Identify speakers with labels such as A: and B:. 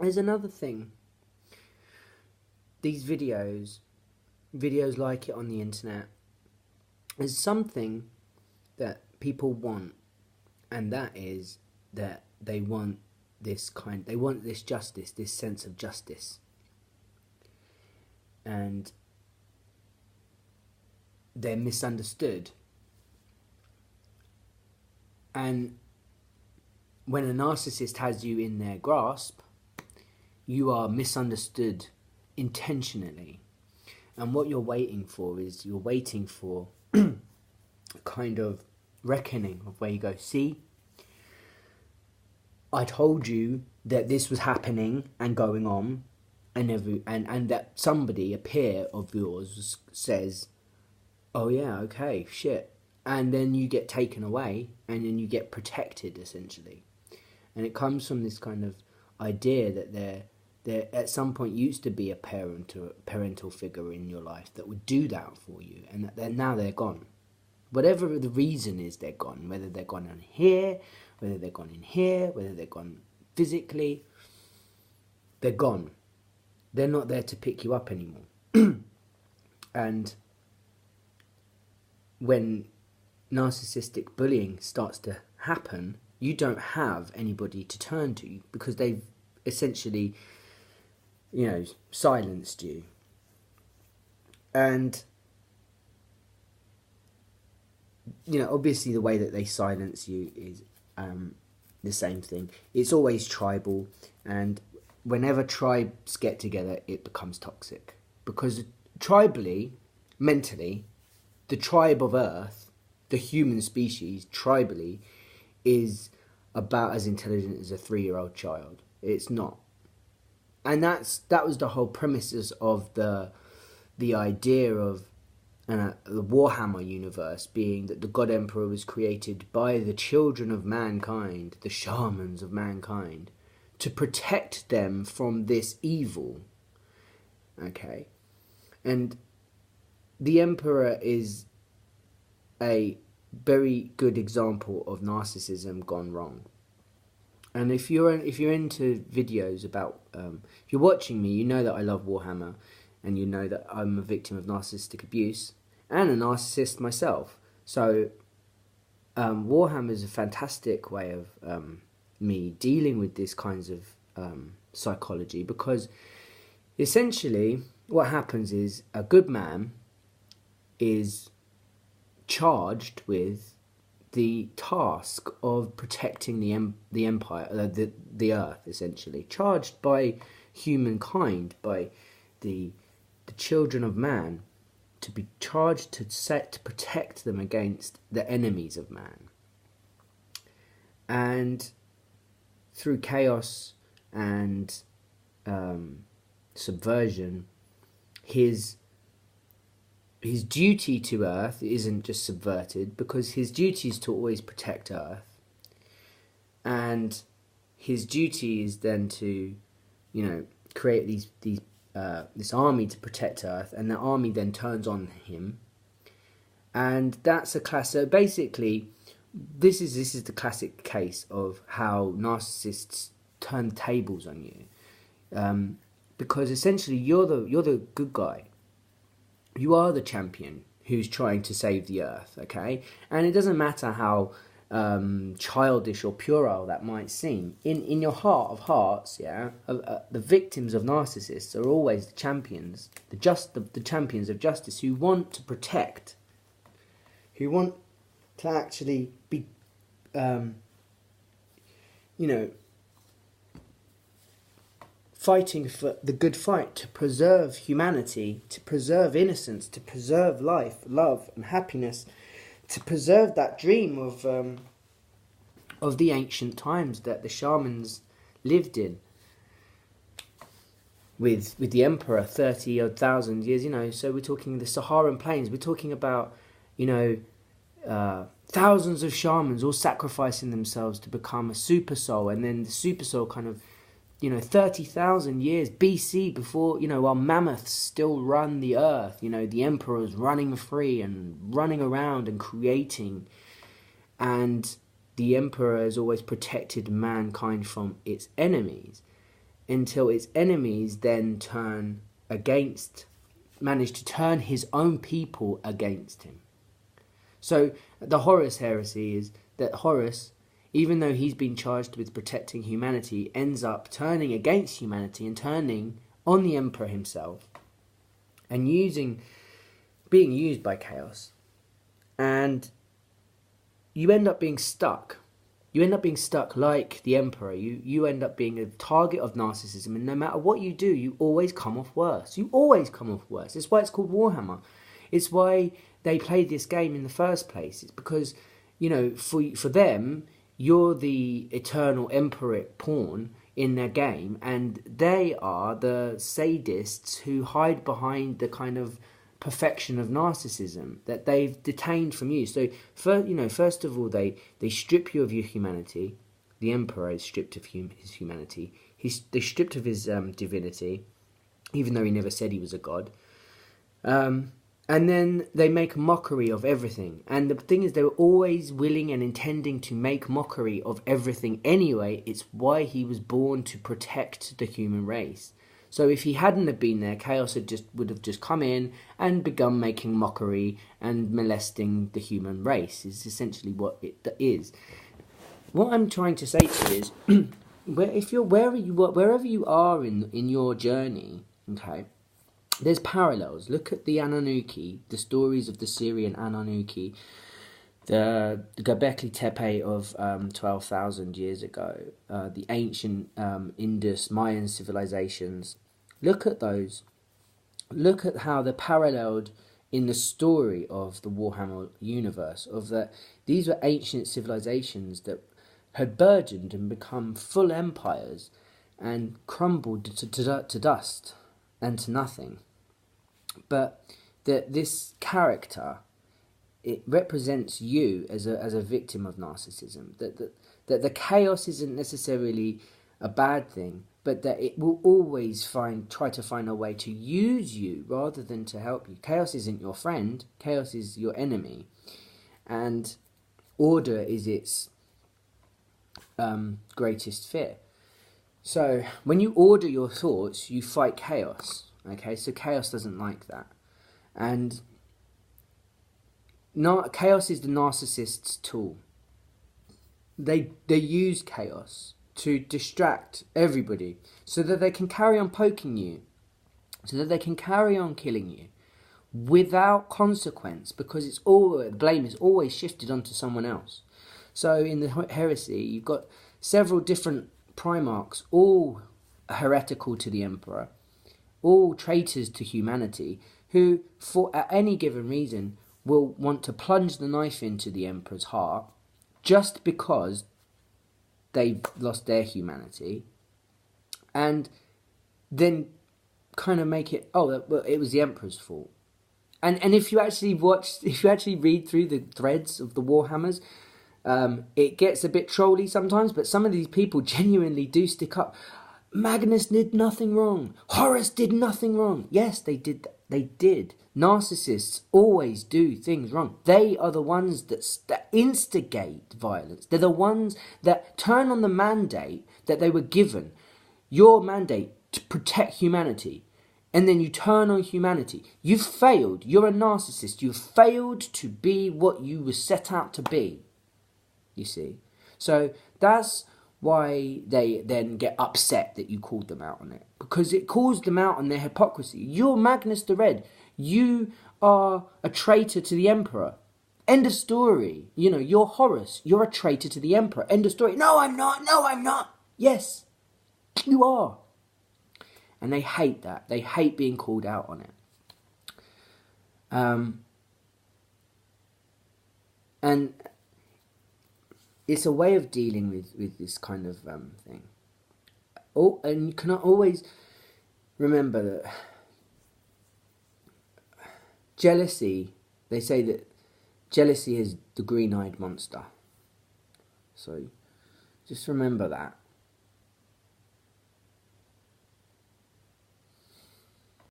A: There's another thing. These videos like it on the internet, is something that people want, and that is that they want this justice, this sense of justice. And they're misunderstood. And when a narcissist has you in their grasp, you are misunderstood intentionally. And what you're waiting for is a kind of reckoning of where you go, see, I told you that this was happening and going on, and that somebody, a peer of yours, says, oh yeah, okay, shit. And then you get taken away, and then you get protected, essentially. And it comes from this kind of idea that there at some point used to be a parental figure in your life that would do that for you, and that now they're gone. Whatever the reason is, they're gone. Whether they're gone in here, whether they're gone in here, whether they're gone physically, they're gone. They're not there to pick you up anymore. And when narcissistic bullying starts to happen, you don't have anybody to turn to because they've essentially, silenced you. And, obviously the way that they silence you is the same thing. It's always tribal, and whenever tribes get together, it becomes toxic. Because tribally, mentally, the tribe of Earth, the human species, tribally, is about as intelligent as a 3-year-old child. It's not. And that was the whole premises of the idea of the Warhammer universe, being that the God Emperor was created by the children of mankind, the shamans of mankind, to protect them from this evil. Okay? And the Emperor is a very good example of narcissism gone wrong. And if you're into videos about, if you're watching me, you know that I love Warhammer, and you know that I'm a victim of narcissistic abuse and a narcissist myself. So Warhammer is a fantastic way of me dealing with these kinds of psychology, because essentially what happens is a good man is charged with the task of protecting the empire, the earth, essentially, charged by humankind, by the children of man, to be charged to protect them against the enemies of man. And through chaos and subversion, his duty to Earth isn't just subverted, because his duty is to always protect Earth. And his duty is then to, create this army to protect Earth, and the army then turns on him. And that's a class. So basically, this is the classic case of how narcissists turn tables on you, because essentially you're the good guy. You are the champion who's trying to save the Earth, okay? And it doesn't matter how childish or puerile that might seem. In your heart of hearts, the victims of narcissists are always the champions, the champions of justice, who want to protect, who want to actually be, fighting for the good fight, to preserve humanity, to preserve innocence, to preserve life, love and happiness, to preserve that dream of the ancient times that the shamans lived in with the emperor 30,000 years, so we're talking the Saharan plains, we're talking about, thousands of shamans all sacrificing themselves to become a super soul, and then the super soul kind of, 30,000 years BC, before, while mammoths still run the earth, the emperor's running free and running around and creating, and the emperor has always protected mankind from its enemies. until its enemies then manage to turn his own people against him. So the Horus heresy is that Horus, even though he's been charged with protecting humanity, ends up turning against humanity and turning on the Emperor himself and being used by chaos. And you end up being stuck. You end up being stuck like the Emperor. You end up being a target of narcissism, and no matter what you do, you always come off worse. You always come off worse. It's why it's called Warhammer. It's why they played this game in the first place. It's because, for them, you're the eternal emperoric pawn in their game, and they are the sadists who hide behind the kind of perfection of narcissism that they've detained from you. So, first of all, they strip you of your humanity. The Emperor is stripped of his humanity. They're stripped of his divinity, even though he never said he was a god. And then they make mockery of everything. And the thing is, they were always willing and intending to make mockery of everything anyway. It's why he was born, to protect the human race. So if he hadn't have been there, chaos would have just come in and begun making mockery and molesting the human race. Is essentially what it is. What I'm trying to say to you is, wherever you are in your journey, okay, there's parallels. Look at the Anunnaki, the stories of the Syrian Anunnaki, the Göbekli Tepe of 12,000 years ago, the ancient Indus Mayan civilizations. Look at those. Look at how they're paralleled in the story of the Warhammer universe, of that these were ancient civilizations that had burgeoned and become full empires and crumbled to dust and to nothing. But that this character, it represents you as a victim of narcissism. That the chaos isn't necessarily a bad thing, but that it will always try to find a way to use you rather than to help you. Chaos isn't your friend. Chaos is your enemy, and order is its greatest fear. So when you order your thoughts, you fight chaos. Okay, so chaos doesn't like that, and chaos is the narcissist's tool. They use chaos to distract everybody so that they can carry on poking you, so that they can carry on killing you without consequence, because blame is always shifted onto someone else. So in the heresy, you've got several different primarchs, all heretical to the Emperor, all traitors to humanity, who, at any given reason, will want to plunge the knife into the Emperor's heart just because they've lost their humanity, and then kind of make it, well, it was the Emperor's fault. And if you actually read through the threads of the Warhammers, it gets a bit trolly sometimes, but some of these people genuinely do stick up. Magnus did nothing wrong. Horus did nothing wrong. Yes, they did. They did. Narcissists always do things wrong. They are the ones that instigate violence. They're the ones that turn on the mandate that they were given. Your mandate to protect humanity. And then you turn on humanity. You've failed. You're a narcissist. You've failed to be what you were set out to be. You see? So that's why they then get upset that you called them out on it. Because it calls them out on their hypocrisy. You're Magnus the Red. You are a traitor to the Emperor. End of story. You're Horus. You're a traitor to the Emperor. End of story. No, I'm not. No, I'm not. Yes, you are. And they hate that. They hate being called out on it. And it's a way of dealing with this kind of thing. Oh, and you cannot always remember that jealousy, they say that jealousy is the green-eyed monster. So just remember that.